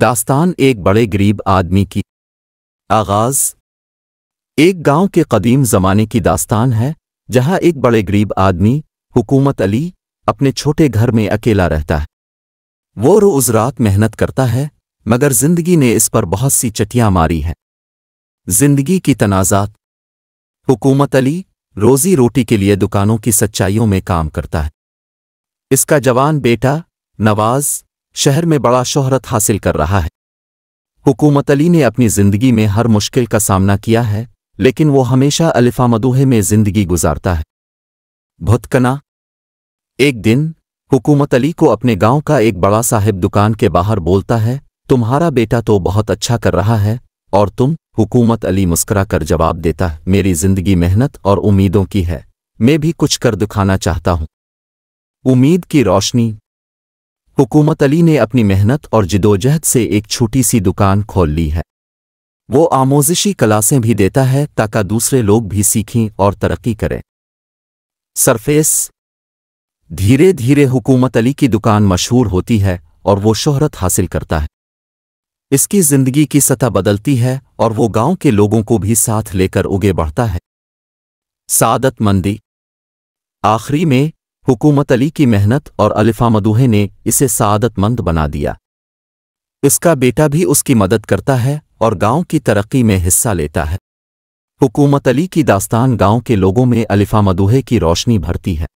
داستان ایک بڑے غریب آدمی کی آغاز ایک گاؤں کے قدیم زمانے کی داستان ہے جہاں ایک بڑے غریب آدمی حکومت علی اپنے چھوٹے گھر میں اکیلا رہتا ہے۔ وہ روز رات محنت کرتا ہے مگر زندگی نے اس پر بہت سی چٹیاں ماری ہیں۔ زندگی کی تنازعات۔ حکومت علی روزی روٹی کے لیے دکانوں کی سچائیوں میں کام کرتا ہے۔ اس کا جوان بیٹا نواز شہر میں بڑا شہرت حاصل کر رہا ہے۔ حکومت علی نے اپنی زندگی میں ہر مشکل کا سامنا کیا ہے لیکن وہ ہمیشہ الفا مدوحے میں زندگی گزارتا ہے۔ بھٹکنا۔ ایک دن حکومت علی کو اپنے گاؤں کا ایک بڑا صاحب دکان کے باہر بولتا ہے، تمہارا بیٹا تو بہت اچھا کر رہا ہے اور تم؟ حکومت علی مسکرا کر جواب دیتا ہے، میری زندگی محنت اور امیدوں کی ہے، میں بھی کچھ کر دکھانا چاہتا ہوں۔ امید کی روشنی۔ حکومت علی نے اپنی محنت اور جدوجہد سے ایک چھوٹی سی دکان کھول لی ہے۔ وہ آموزشی کلاسیں بھی دیتا ہے تاکہ دوسرے لوگ بھی سیکھیں اور ترقی کریں۔ سرفیس۔ دھیرے دھیرے حکومت علی کی دکان مشہور ہوتی ہے اور وہ شہرت حاصل کرتا ہے۔ اس کی زندگی کی سطح بدلتی ہے اور وہ گاؤں کے لوگوں کو بھی ساتھ لے کر آگے بڑھتا ہے۔ سعادت مندی۔ آخری میں حکومت علی کی محنت اور الفا مدوحے نے اسے سعادت مند بنا دیا۔ اس کا بیٹا بھی اس کی مدد کرتا ہے اور گاؤں کی ترقی میں حصہ لیتا ہے۔ حکومت علی کی داستان گاؤں کے لوگوں میں الفا مدوحے کی روشنی بھرتی ہے۔